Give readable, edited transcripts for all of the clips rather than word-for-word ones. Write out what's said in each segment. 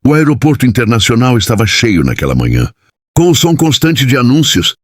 O aeroporto internacional estava cheio naquela manhã, com o som constante de anúncios,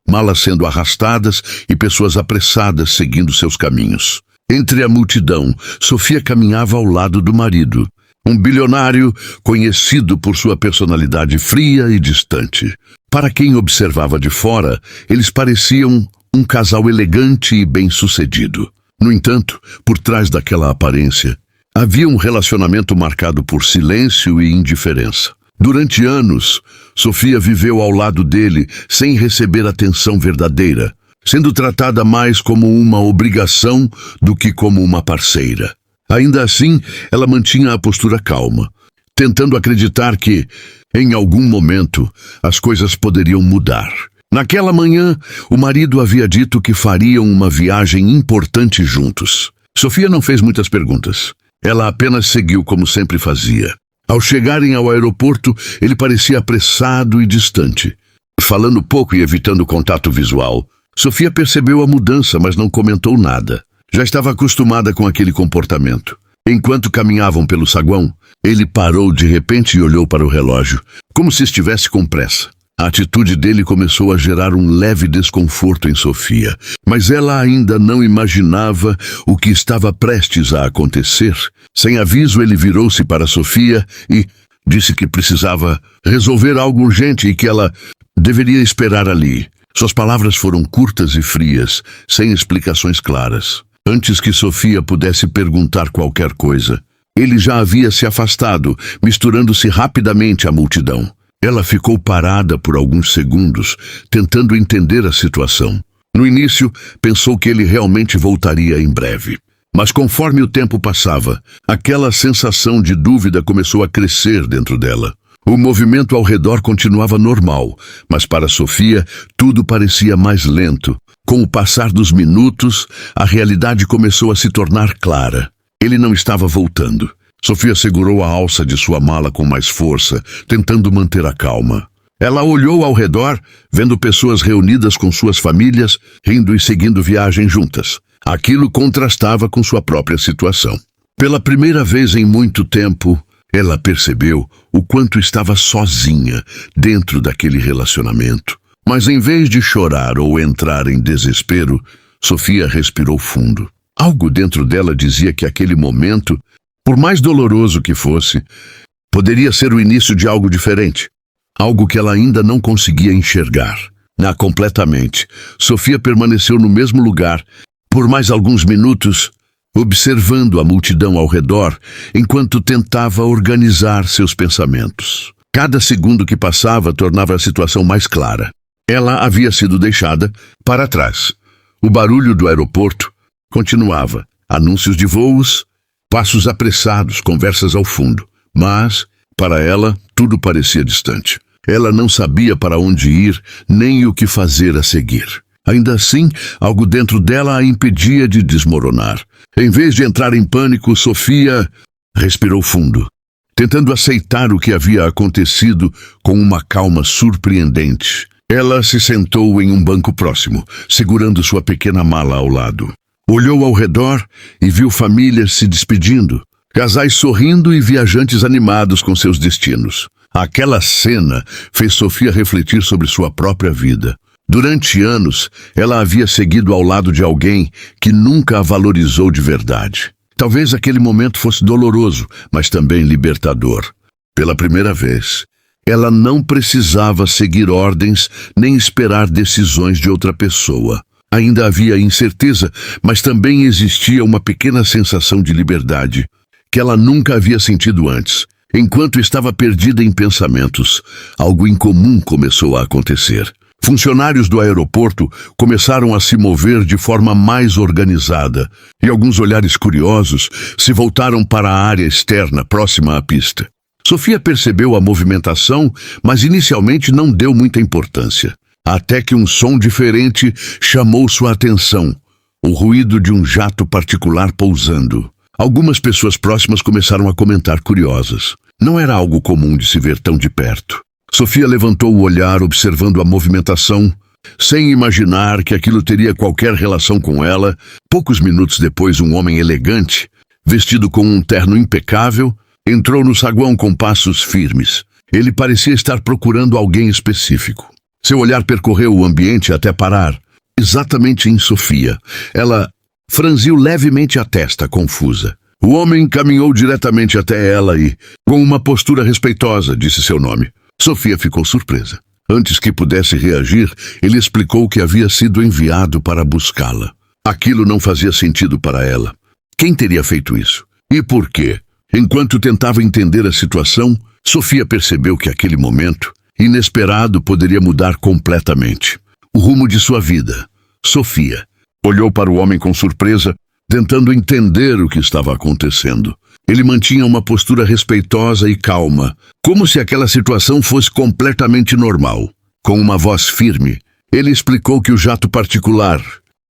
malas sendo arrastadas e pessoas apressadas seguindo seus caminhos. Entre a multidão, Sofia caminhava ao lado do marido, um bilionário conhecido por sua personalidade fria e distante. Para quem observava de fora, eles pareciam um casal elegante e bem-sucedido. No entanto, por trás daquela aparência, havia um relacionamento marcado por silêncio e indiferença. Durante anos, Sofia viveu ao lado dele sem receber atenção verdadeira, sendo tratada mais como uma obrigação do que como uma parceira. Ainda assim, ela mantinha a postura calma, tentando acreditar que, em algum momento, as coisas poderiam mudar. Naquela manhã, o marido havia dito que fariam uma viagem importante juntos. Sofia não fez muitas perguntas. Ela apenas seguiu como sempre fazia. Ao chegarem ao aeroporto, ele parecia apressado e distante, falando pouco e evitando contato visual. Sofia percebeu a mudança, mas não comentou nada. Já estava acostumada com aquele comportamento. Enquanto caminhavam pelo saguão, ele parou de repente e olhou para o relógio, como se estivesse com pressa. A atitude dele começou a gerar um leve desconforto em Sofia, mas ela ainda não imaginava o que estava prestes a acontecer. Sem aviso, ele virou-se para Sofia e disse que precisava resolver algo urgente e que ela deveria esperar ali. Suas palavras foram curtas e frias, sem explicações claras. Antes que Sofia pudesse perguntar qualquer coisa, ele já havia se afastado, misturando-se rapidamente à multidão. Ela ficou parada por alguns segundos, tentando entender a situação. No início, pensou que ele realmente voltaria em breve. Mas conforme o tempo passava, aquela sensação de dúvida começou a crescer dentro dela. O movimento ao redor continuava normal, mas para Sofia tudo parecia mais lento. Com o passar dos minutos, a realidade começou a se tornar clara. Ele não estava voltando. Sofia segurou a alça de sua mala com mais força, tentando manter a calma. Ela olhou ao redor, vendo pessoas reunidas com suas famílias, rindo e seguindo viagem juntas. Aquilo contrastava com sua própria situação. Pela primeira vez em muito tempo, ela percebeu o quanto estava sozinha dentro daquele relacionamento. Mas em vez de chorar ou entrar em desespero, Sofia respirou fundo. Algo dentro dela dizia que aquele momento, por mais doloroso que fosse, poderia ser o início de algo diferente. Algo que ela ainda não conseguia enxergar. Completamente, Sofia permaneceu no mesmo lugar por mais alguns minutos, observando a multidão ao redor, enquanto tentava organizar seus pensamentos. Cada segundo que passava tornava a situação mais clara. Ela havia sido deixada para trás. O barulho do aeroporto continuava. Anúncios de voos, passos apressados, conversas ao fundo. Mas, para ela, tudo parecia distante. Ela não sabia para onde ir, nem o que fazer a seguir. Ainda assim, algo dentro dela a impedia de desmoronar. Em vez de entrar em pânico, Sofia respirou fundo, tentando aceitar o que havia acontecido com uma calma surpreendente. Ela se sentou em um banco próximo, segurando sua pequena mala ao lado. Olhou ao redor e viu famílias se despedindo, casais sorrindo e viajantes animados com seus destinos. Aquela cena fez Sofia refletir sobre sua própria vida. Durante anos, ela havia seguido ao lado de alguém que nunca a valorizou de verdade. Talvez aquele momento fosse doloroso, mas também libertador. Pela primeira vez, ela não precisava seguir ordens nem esperar decisões de outra pessoa. Ainda havia incerteza, mas também existia uma pequena sensação de liberdade que ela nunca havia sentido antes. Enquanto estava perdida em pensamentos, algo incomum começou a acontecer. Funcionários do aeroporto começaram a se mover de forma mais organizada, e alguns olhares curiosos se voltaram para a área externa próxima à pista. Sofia percebeu a movimentação, mas inicialmente não deu muita importância. Até que um som diferente chamou sua atenção, o ruído de um jato particular pousando. Algumas pessoas próximas começaram a comentar curiosas. Não era algo comum de se ver tão de perto. Sofia levantou o olhar observando a movimentação, sem imaginar que aquilo teria qualquer relação com ela. Poucos minutos depois, um homem elegante, vestido com um terno impecável, Entrou no saguão com passos firmes. Ele parecia estar procurando alguém específico. Seu olhar percorreu o ambiente até parar exatamente em Sofia. Ela franziu levemente a testa, confusa. O homem caminhou diretamente até ela e, com uma postura respeitosa, disse seu nome. Sofia ficou surpresa. Antes que pudesse reagir, ele explicou que havia sido enviado para buscá-la. Aquilo não fazia sentido para ela. Quem teria feito isso? E por quê? Enquanto tentava entender a situação, Sofia percebeu que aquele momento, inesperado, poderia mudar completamente o rumo de sua vida. Sofia olhou para o homem com surpresa, tentando entender o que estava acontecendo. Ele mantinha uma postura respeitosa e calma, como se aquela situação fosse completamente normal. Com uma voz firme, ele explicou que o jato particular,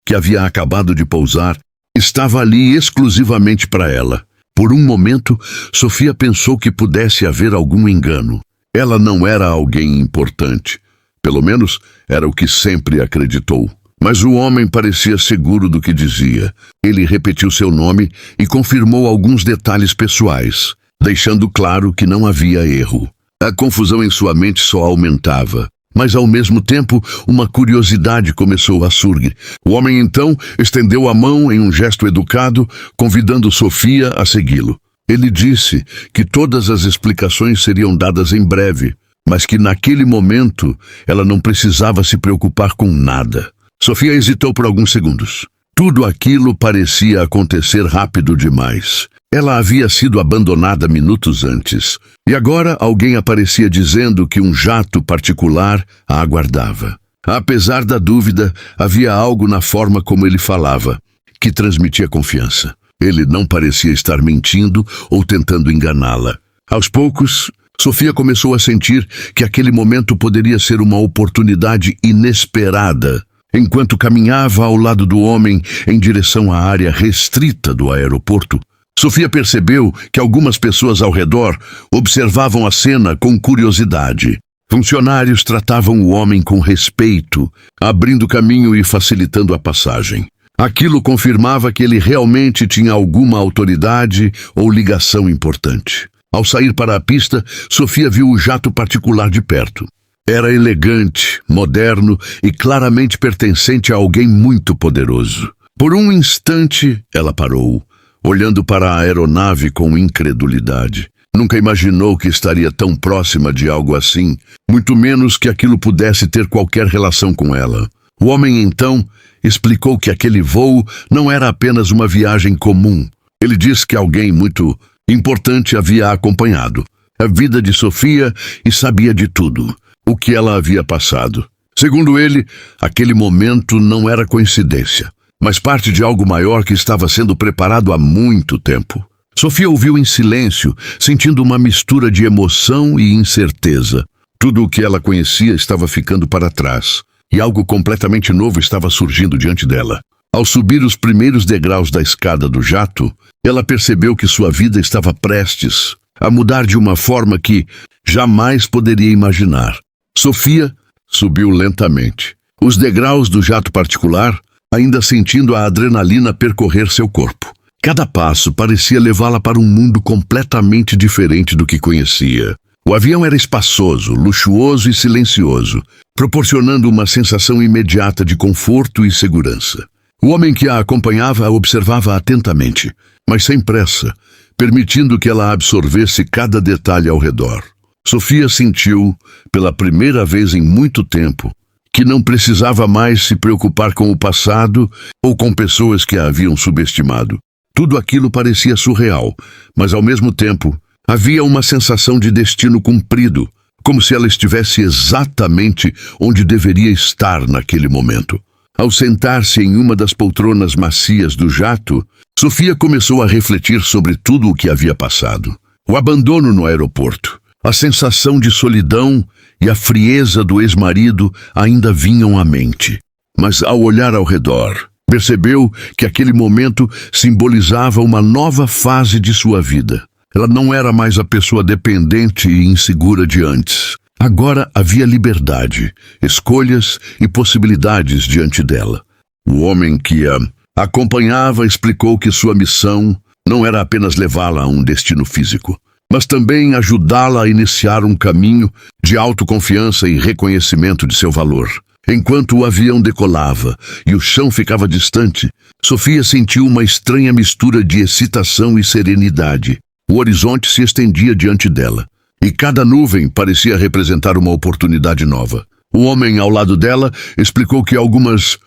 que havia acabado de pousar, estava ali exclusivamente para ela. Por um momento, Sofia pensou que pudesse haver algum engano. Ela não era alguém importante. Pelo menos, era o que sempre acreditou. Mas o homem parecia seguro do que dizia. Ele repetiu seu nome e confirmou alguns detalhes pessoais, deixando claro que não havia erro. A confusão em sua mente só aumentava. Mas, ao mesmo tempo, uma curiosidade começou a surgir. O homem, então, estendeu a mão em um gesto educado, convidando Sofia a segui-lo. Ele disse que todas as explicações seriam dadas em breve, mas que naquele momento ela não precisava se preocupar com nada. Sofia hesitou por alguns segundos. Tudo aquilo parecia acontecer rápido demais. Ela havia sido abandonada minutos antes, e agora alguém aparecia dizendo que um jato particular a aguardava. Apesar da dúvida, havia algo na forma como ele falava, que transmitia confiança. Ele não parecia estar mentindo ou tentando enganá-la. Aos poucos, Sofia começou a sentir que aquele momento poderia ser uma oportunidade inesperada. Enquanto caminhava ao lado do homem em direção à área restrita do aeroporto, Sofia percebeu que algumas pessoas ao redor observavam a cena com curiosidade. Funcionários tratavam o homem com respeito, abrindo caminho e facilitando a passagem. Aquilo confirmava que ele realmente tinha alguma autoridade ou ligação importante. Ao sair para a pista, Sofia viu o jato particular de perto. Era elegante, moderno e claramente pertencente a alguém muito poderoso. Por um instante, ela parou, olhando para a aeronave com incredulidade. Nunca imaginou que estaria tão próxima de algo assim, muito menos que aquilo pudesse ter qualquer relação com ela. O homem, então, explicou que aquele voo não era apenas uma viagem comum. Ele disse que alguém muito importante havia acompanhado a vida de Sofia e sabia de tudo, o que ela havia passado. Segundo ele, aquele momento não era coincidência, mas parte de algo maior que estava sendo preparado há muito tempo. Sofia ouviu em silêncio, sentindo uma mistura de emoção e incerteza. Tudo o que ela conhecia estava ficando para trás, e algo completamente novo estava surgindo diante dela. Ao subir os primeiros degraus da escada do jato, ela percebeu que sua vida estava prestes a mudar de uma forma que jamais poderia imaginar. Sofia subiu lentamente os degraus do jato particular, ainda sentindo a adrenalina percorrer seu corpo. Cada passo parecia levá-la para um mundo completamente diferente do que conhecia. O avião era espaçoso, luxuoso e silencioso, proporcionando uma sensação imediata de conforto e segurança. O homem que a acompanhava a observava atentamente, mas sem pressa, permitindo que ela absorvesse cada detalhe ao redor. Sofia sentiu, pela primeira vez em muito tempo, que não precisava mais se preocupar com o passado ou com pessoas que a haviam subestimado. Tudo aquilo parecia surreal, mas ao mesmo tempo havia uma sensação de destino cumprido, como se ela estivesse exatamente onde deveria estar naquele momento. Ao sentar-se em uma das poltronas macias do jato, Sofia começou a refletir sobre tudo o que havia passado. O abandono no aeroporto, a sensação de solidão e a frieza do ex-marido ainda vinham à mente. Mas ao olhar ao redor, percebeu que aquele momento simbolizava uma nova fase de sua vida. Ela não era mais a pessoa dependente e insegura de antes. Agora havia liberdade, escolhas e possibilidades diante dela. O homem que a acompanhava explicou que sua missão não era apenas levá-la a um destino físico, mas também ajudá-la a iniciar um caminho de autoconfiança e reconhecimento de seu valor. Enquanto o avião decolava e o chão ficava distante, Sofia sentiu uma estranha mistura de excitação e serenidade. O horizonte se estendia diante dela, e cada nuvem parecia representar uma oportunidade nova. O homem ao lado dela explicou que algumas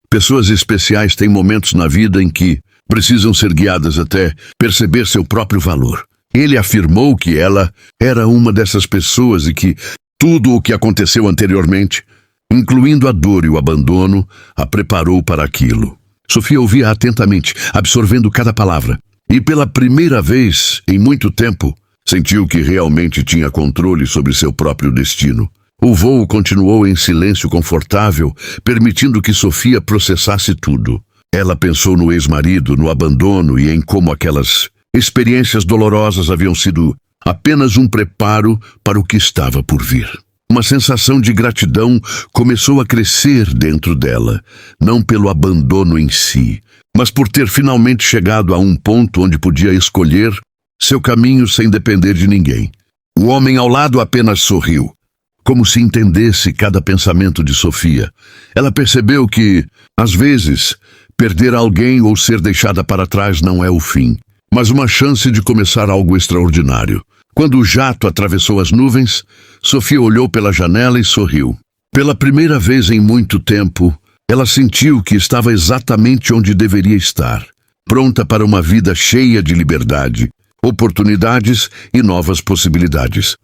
pessoas especiais têm momentos na vida em que precisam ser guiadas até perceber seu próprio valor. Ele afirmou que ela era uma dessas pessoas e que tudo o que aconteceu anteriormente, incluindo a dor e o abandono, a preparou para aquilo. Sofia ouvia atentamente, absorvendo cada palavra. E pela primeira vez em muito tempo, sentiu que realmente tinha controle sobre seu próprio destino. O voo continuou em silêncio confortável, permitindo que Sofia processasse tudo. Ela pensou no ex-marido, no abandono e em como aquelas experiências dolorosas haviam sido apenas um preparo para o que estava por vir. Uma sensação de gratidão começou a crescer dentro dela, não pelo abandono em si, mas por ter finalmente chegado a um ponto onde podia escolher seu caminho sem depender de ninguém. O homem ao lado apenas sorriu, como se entendesse cada pensamento de Sofia. Ela percebeu que, às vezes, perder alguém ou ser deixada para trás não é o fim, mas uma chance de começar algo extraordinário. Quando o jato atravessou as nuvens, Sofia olhou pela janela e sorriu. Pela primeira vez em muito tempo, ela sentiu que estava exatamente onde deveria estar, pronta para uma vida cheia de liberdade, oportunidades e novas possibilidades.